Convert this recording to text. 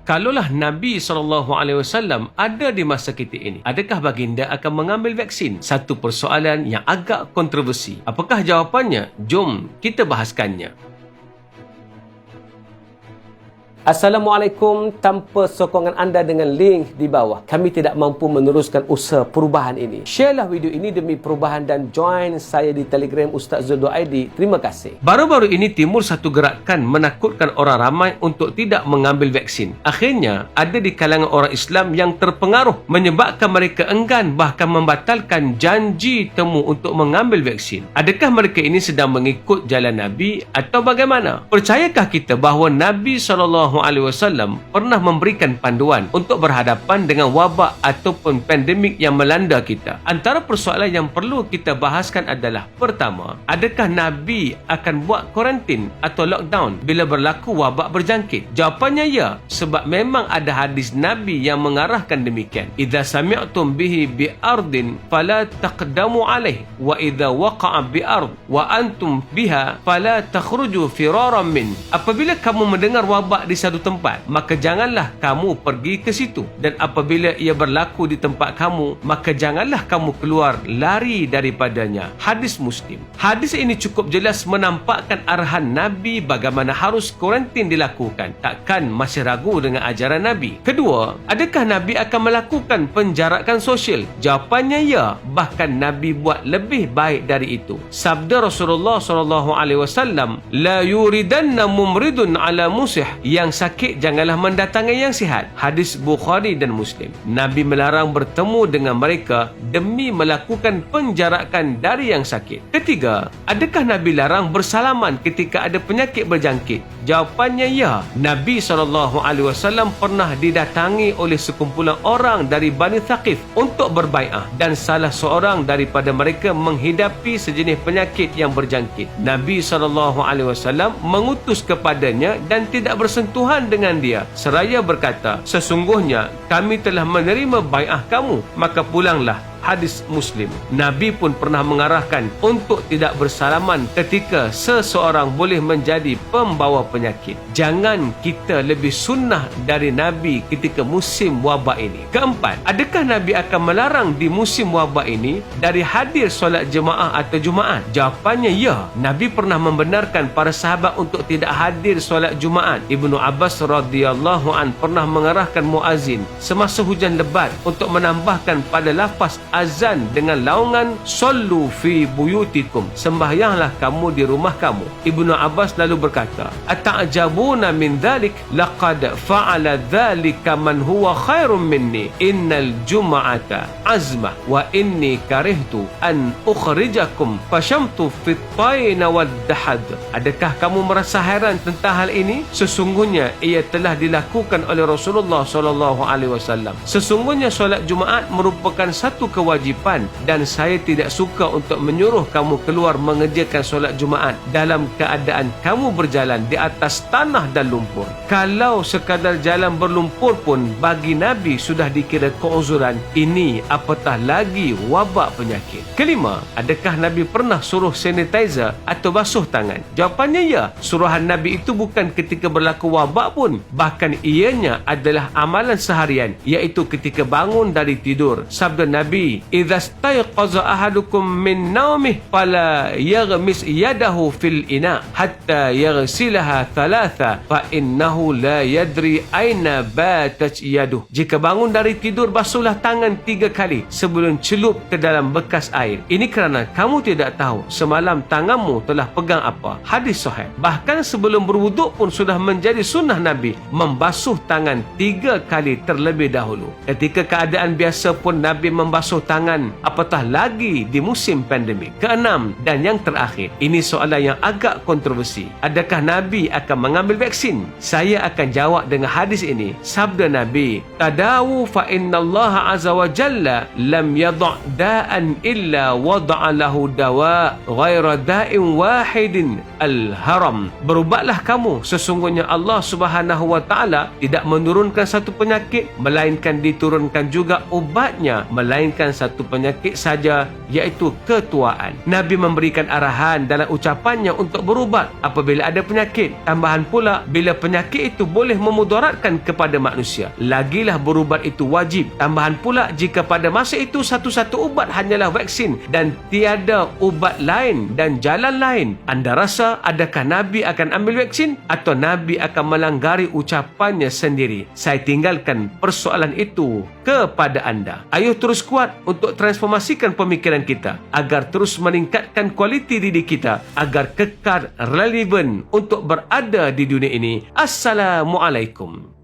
Kalaulah Nabi SAW ada di masa kita ini, adakah baginda akan mengambil vaksin? Satu persoalan yang agak kontroversi. Apakah jawapannya? Jom kita bahaskannya. Assalamualaikum. Tanpa sokongan anda dengan link di bawah, kami tidak mampu meneruskan usaha perubahan ini. Sharelah video ini demi perubahan dan join saya di Telegram Ustaz Zul.id. Terima kasih. Baru-baru ini timbul satu gerakan menakutkan orang ramai untuk tidak mengambil vaksin. Akhirnya, ada di kalangan orang Islam yang terpengaruh menyebabkan mereka enggan bahkan membatalkan janji temu untuk mengambil vaksin. Adakah mereka ini sedang mengikut jalan Nabi atau bagaimana? Percayakah kita bahawa Nabi SAW pernah memberikan panduan untuk berhadapan dengan wabak ataupun pandemik yang melanda kita? Antara persoalan yang perlu kita bahaskan adalah, pertama, adakah Nabi akan buat kuarantin atau lockdown bila berlaku wabak berjangkit? Jawapannya ya, sebab memang ada hadis Nabi yang mengarahkan demikian. Idza sami'tum bihi bi ardin fala taqdamu alaih wa idza waqa'a bi ard wa antum biha fala takhruju firaran min. Apabila kamu mendengar wabak di satu tempat, maka janganlah kamu pergi ke situ, dan apabila ia berlaku di tempat kamu, maka janganlah kamu keluar lari daripadanya. Hadis Muslim. Hadis ini cukup jelas menampakkan arahan Nabi bagaimana harus kuarantin dilakukan. Takkan masih ragu dengan ajaran Nabi? Kedua, adakah Nabi akan melakukan penjarakan sosial? Jawapannya ya, bahkan Nabi buat lebih baik dari itu. Sabda Rasulullah SAW, la yuridanna mumridun ala musih, yang sakit janganlah mendatangi yang sihat. Hadis Bukhari dan Muslim. Nabi melarang bertemu dengan mereka demi melakukan penjarakan dari yang sakit. Ketiga, adakah Nabi larang bersalaman ketika ada penyakit berjangkit? Jawapannya ya. Nabi SAW pernah didatangi oleh sekumpulan orang dari Bani Thaqif untuk berbai'ah, dan salah seorang daripada mereka menghidapi sejenis penyakit yang berjangkit. Nabi SAW mengutus kepadanya dan tidak bersentuhan dengan dia, seraya berkata, sesungguhnya kami telah menerima bai'ah kamu, maka pulanglah. Hadis Muslim. Nabi pun pernah mengarahkan untuk tidak bersalaman ketika seseorang boleh menjadi pembawa penyakit. Jangan kita lebih sunnah dari Nabi ketika musim wabak ini. Keempat, adakah Nabi akan melarang di musim wabak ini dari hadir solat jemaah atau Jumaat? Jawapannya ya. Nabi pernah membenarkan para sahabat untuk tidak hadir solat Jumaat. Ibnu Abbas radhiyallahu an pernah mengarahkan muazzin semasa hujan lebat untuk menambahkan pada lafaz azan dengan laungan sallu fi buyutikum, sembahyanglah kamu di rumah kamu. Ibnu Abbas lalu berkata, ata'jabuna min dhalik laqad fa'ala dhalika man huwa khairum minni innal jum'ata azmah wa inni karihtu an ukhrijakum fashamtu fit taina wad dahad. Adakah kamu merasa heran tentang hal ini? Sesungguhnya ia telah dilakukan oleh Rasulullah SAW. Sesungguhnya solat Jumaat merupakan satu kewajipan, dan saya tidak suka untuk menyuruh kamu keluar mengerjakan solat Jumaat dalam keadaan kamu berjalan di atas tanah dan lumpur. Kalau sekadar jalan berlumpur pun bagi Nabi sudah dikira keuzuran, ini apatah lagi wabak penyakit. Kelima, adakah Nabi pernah suruh sanitizer atau basuh tangan? Jawapannya ya. Suruhan Nabi itu bukan ketika berlaku wabak pun, bahkan ianya adalah amalan seharian, iaitu ketika bangun dari tidur. Sabda Nabi, idza stayqaza ahadukum min naumih fala yaghmis yadahu fil ina hatta yaghsilaha thalatha fa innahu la yadri aina batat yaduh. Jika bangun dari tidur, basuhlah tangan 3 kali sebelum celup ke dalam bekas air. Ini kerana kamu tidak tahu semalam tanganmu telah pegang apa. Hadis sahih. Bahkan sebelum berwuduk pun sudah menjadi sunnah Nabi membasuh tangan 3 kali terlebih dahulu. Ketika keadaan biasa pun Nabi membasuh tangan, apatah lagi di musim pandemik. Keenam dan yang terakhir, ini soalan yang agak kontroversi. Adakah Nabi akan mengambil vaksin? Saya akan jawab dengan hadis ini. Sabda Nabi, tadawu fa innallaha azza wa jalla lam yadha' da'an illa wada'a lahu dawa' ghaira da'in wahidin al-haram. Berubatlah kamu, sesungguhnya Allah Subhanahu wa taala tidak menurunkan satu penyakit melainkan diturunkan juga ubatnya, melainkan satu penyakit saja, iaitu ketuaan. Nabi memberikan arahan dalam ucapannya untuk berubat apabila ada penyakit. Tambahan pula, bila penyakit itu boleh memudaratkan kepada manusia, lagilah berubat itu wajib. Tambahan pula, jika pada masa itu satu-satu ubat hanyalah vaksin dan tiada ubat lain dan jalan lain, anda rasa adakah Nabi akan ambil vaksin atau Nabi akan melanggari ucapannya sendiri? Saya tinggalkan persoalan itu kepada anda. Ayo terus kuat untuk transformasikan pemikiran kita agar terus meningkatkan kualiti diri kita agar kekal relevan untuk berada di dunia ini. Assalamualaikum.